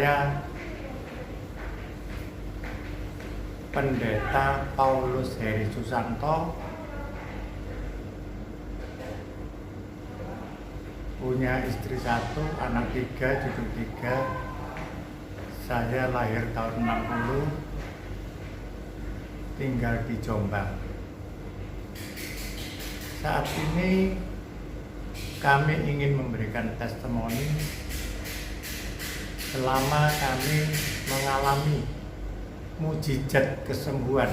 saya Pendeta Paulus Heri Susanto, punya istri 1, anak 3, cucu 3. Saya lahir tahun 60, tinggal di Jombang. Saat ini kami ingin memberikan testimoni selama kami mengalami mujizat kesembuhan,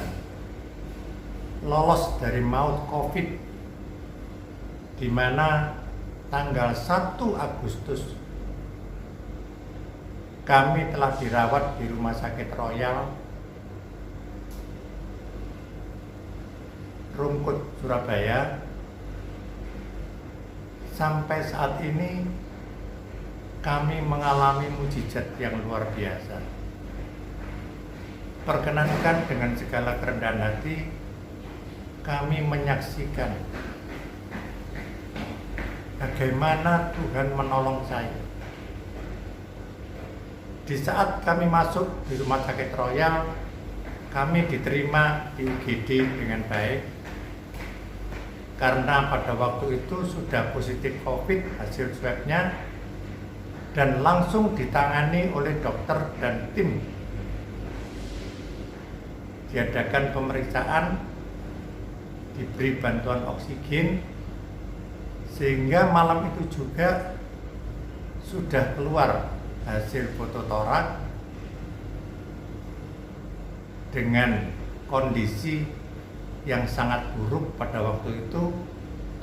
lolos dari maut COVID, di mana tanggal 1 Agustus kami telah dirawat di Rumah Sakit Royal Rungkut, Surabaya. Sampai saat ini kami mengalami mujizat yang luar biasa. Perkenankan dengan segala kerendahan hati kami menyaksikan bagaimana Tuhan menolong saya. Di saat kami masuk di Rumah Sakit Royal, kami diterima di UGD dengan baik karena pada waktu itu sudah positif COVID hasil swabnya, dan langsung ditangani oleh dokter dan tim. Diadakan pemeriksaan, diberi bantuan oksigen, sehingga malam itu juga sudah keluar hasil foto toraks dengan kondisi yang sangat buruk. Pada waktu itu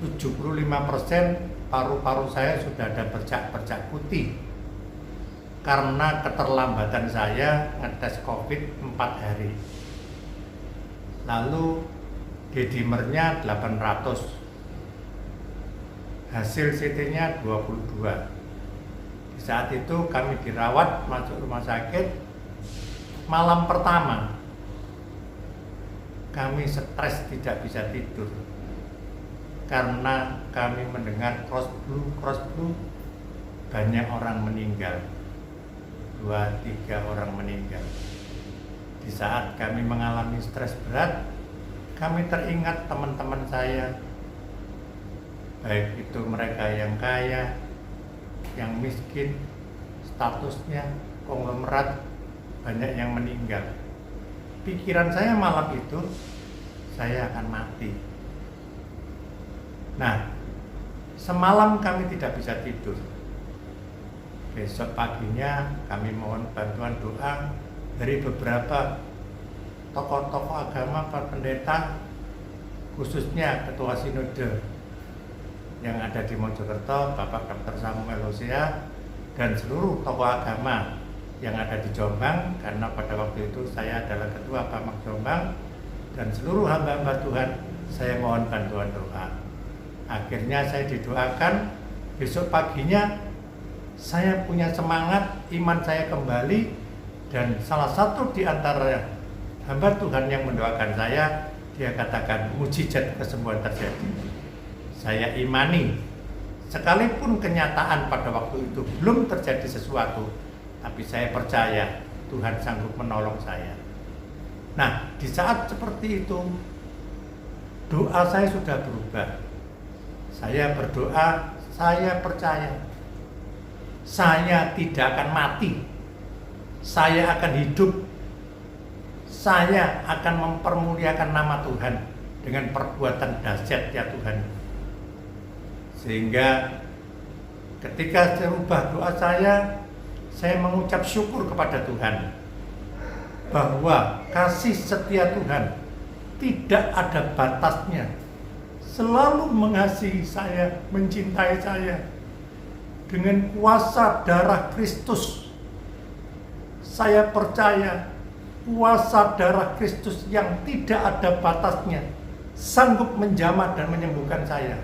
75% paru-paru saya sudah ada bercak-bercak putih karena keterlambatan saya ngetes COVID 4 hari. Lalu D-dimernya 800, hasil CT-nya 22. Di saat itu kami dirawat masuk rumah sakit. Malam pertama kami stres, tidak bisa tidur karena kami mendengar cross blue, banyak orang meninggal, 2-3 orang meninggal. Di saat kami mengalami stres berat, kami teringat teman-teman saya, baik itu mereka yang kaya, yang miskin, statusnya konglomerat, banyak yang meninggal. Pikiran saya malam itu, saya akan mati. Nah, semalam kami tidak bisa tidur. Besok paginya kami mohon bantuan doa dari beberapa tokoh-tokoh agama, para pendeta, khususnya Ketua Sinode yang ada di Mojokerto, Bapak Dr. Samuel Hosea, dan seluruh tokoh agama yang ada di Jombang, karena pada waktu itu saya adalah Ketua Pamak Jombang, dan seluruh hamba-hamba Tuhan, saya mohon bantuan doa. Akhirnya saya didoakan, besok paginya saya punya semangat, iman saya kembali, dan salah satu di antara hamba Tuhan yang mendoakan saya, dia katakan mujizat kesembuhan terjadi. Saya imani, sekalipun kenyataan pada waktu itu belum terjadi sesuatu, tapi saya percaya Tuhan sanggup menolong saya. Nah, di saat seperti itu, doa saya sudah berubah. Saya berdoa, saya percaya saya tidak akan mati, saya akan hidup, saya akan mempermuliakan nama Tuhan dengan perbuatan dahsyat ya Tuhan. Sehingga ketika saya ubah doa saya mengucap syukur kepada Tuhan bahwa kasih setia Tuhan tidak ada batasnya, selalu mengasihi saya, mencintai saya. Dengan kuasa darah Kristus, saya percaya kuasa darah Kristus yang tidak ada batasnya sanggup menjamah dan menyembuhkan saya.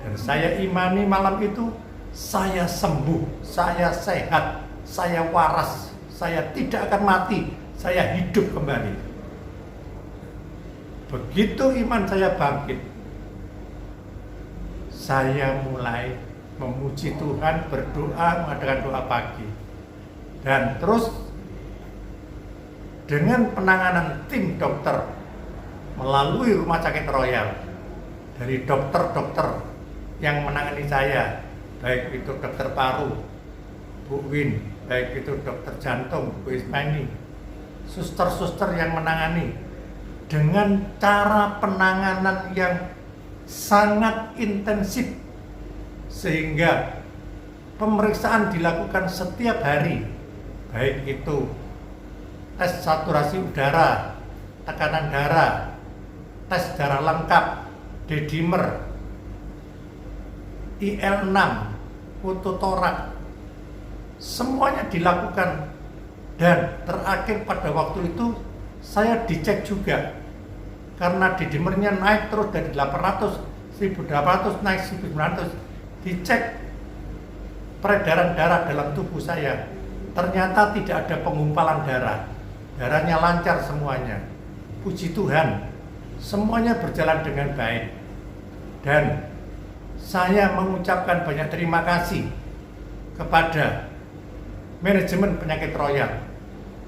Dan saya imani malam itu saya sembuh, saya sehat, saya waras, saya tidak akan mati, saya hidup kembali. Begitu iman saya bangkit, saya mulai memuji Tuhan, berdoa, mengadakan doa pagi. Dan terus dengan penanganan tim dokter melalui Rumah Sakit Royal, dari dokter-dokter yang menangani saya, baik itu dokter paru, Bu Win, baik itu dokter jantung, Bu Ismani, suster-suster yang menangani, dengan cara penanganan yang sangat intensif, sehingga pemeriksaan dilakukan setiap hari, baik itu tes saturasi udara, tekanan darah, tes darah lengkap, D-dimer, IL-6, foto torak, semuanya dilakukan. Dan terakhir pada waktu itu saya dicek juga, karena D-dimernya naik terus dari 800, 1800, naik 1900, dicek peredaran darah dalam tubuh saya, ternyata tidak ada penggumpalan darah, darahnya lancar semuanya. Puji Tuhan, semuanya berjalan dengan baik. Dan saya mengucapkan banyak terima kasih kepada manajemen penyakit Royal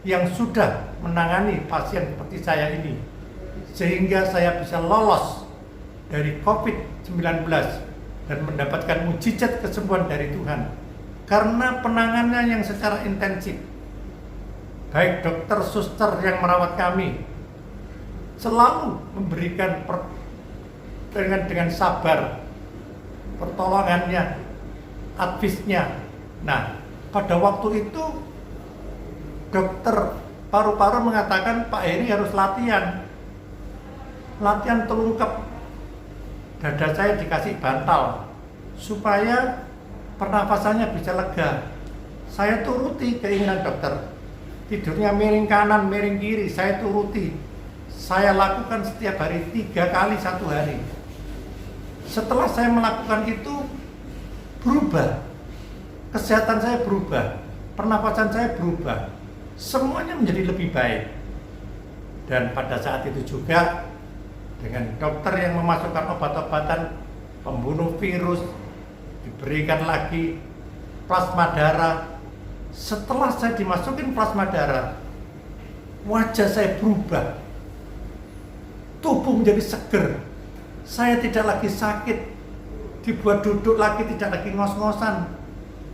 yang sudah menangani pasien seperti saya ini, sehingga saya bisa lolos dari COVID-19 dan mendapatkan mukjizat kesembuhan dari Tuhan karena penanganannya yang secara intensif. Baik dokter suster yang merawat kami selalu memberikan dengan sabar pertolongannya, advisnya. Nah, pada waktu itu dokter paru-paru mengatakan Pak Heri harus latihan terlengkap. Dada saya dikasih bantal supaya pernafasannya bisa lega. Saya turuti keinginan dokter, tidurnya miring kanan, miring kiri, saya turuti. Saya lakukan setiap hari 3 kali 1 hari. Setelah saya melakukan itu, berubah, kesehatan saya berubah, pernapasan saya berubah, semuanya menjadi lebih baik. Dan pada saat itu juga dengan dokter yang memasukkan obat-obatan pembunuh virus, diberikan lagi plasma darah. Setelah saya dimasukin plasma darah, wajah saya berubah, tubuh menjadi seger. Saya tidak lagi sakit, dibuat duduk lagi, tidak lagi ngos-ngosan.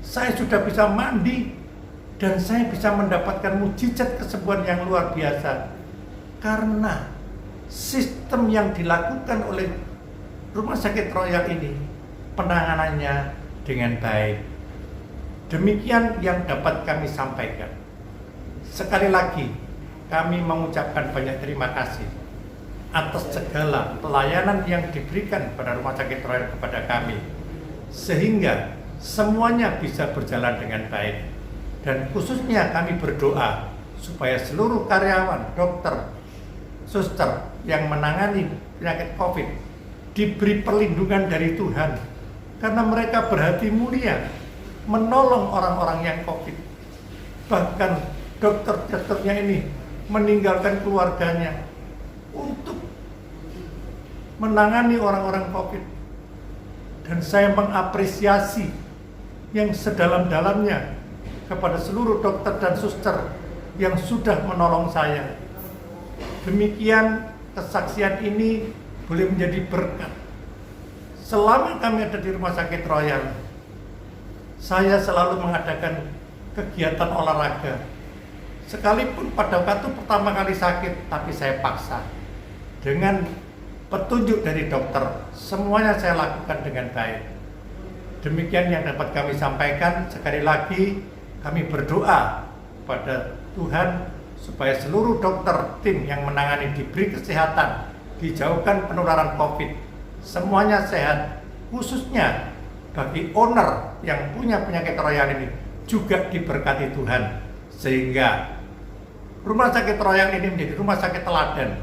Saya sudah bisa mandi dan saya bisa mendapatkan mukjizat kesembuhan yang luar biasa karena sistem yang dilakukan oleh Rumah Sakit Royal ini, penanganannya dengan baik. Demikian yang dapat kami sampaikan. Sekali lagi kami mengucapkan banyak terima kasih atas segala pelayanan yang diberikan pada Rumah Sakit Royal kepada kami, sehingga semuanya bisa berjalan dengan baik. Dan khususnya kami berdoa supaya seluruh karyawan, dokter, suster yang menangani penyakit COVID diberi perlindungan dari Tuhan, karena mereka berhati mulia menolong orang-orang yang COVID. Bahkan dokter-dokternya ini meninggalkan keluarganya untuk menangani orang-orang COVID. Dan saya mengapresiasi yang sedalam-dalamnya kepada seluruh dokter dan suster yang sudah menolong saya. Demikian kesaksian ini boleh menjadi berkat. Selama kami ada di Rumah Sakit Royal, saya selalu mengadakan kegiatan olahraga. Sekalipun pada waktu pertama kali sakit, tapi saya paksa. Dengan petunjuk dari dokter, semuanya saya lakukan dengan baik. Demikian yang dapat kami sampaikan. Sekali lagi kami berdoa pada Tuhan supaya seluruh dokter tim yang menangani diberi kesehatan, dijauhkan penularan COVID, semuanya sehat. Khususnya bagi owner yang punya penyakit Royal ini juga diberkati Tuhan, sehingga Rumah Sakit Royal ini menjadi rumah sakit teladan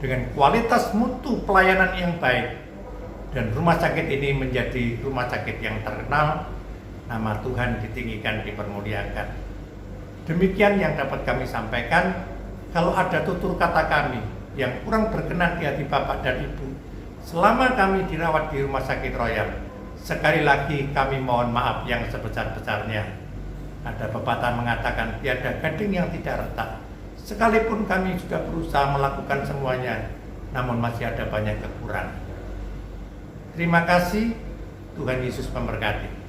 dengan kualitas mutu pelayanan yang baik, dan rumah sakit ini menjadi rumah sakit yang terkenal, nama Tuhan ditinggikan, dipermuliakan. Demikian yang dapat kami sampaikan. Kalau ada tutur kata kami yang kurang berkenan di hati Bapak dan Ibu selama kami dirawat di Rumah Sakit Royal, sekali lagi kami mohon maaf yang sebesar-besarnya. Ada pepatah mengatakan tiada gading yang tidak retak. Sekalipun kami juga berusaha melakukan semuanya, namun masih ada banyak kekurangan. Terima kasih, Tuhan Yesus memberkati.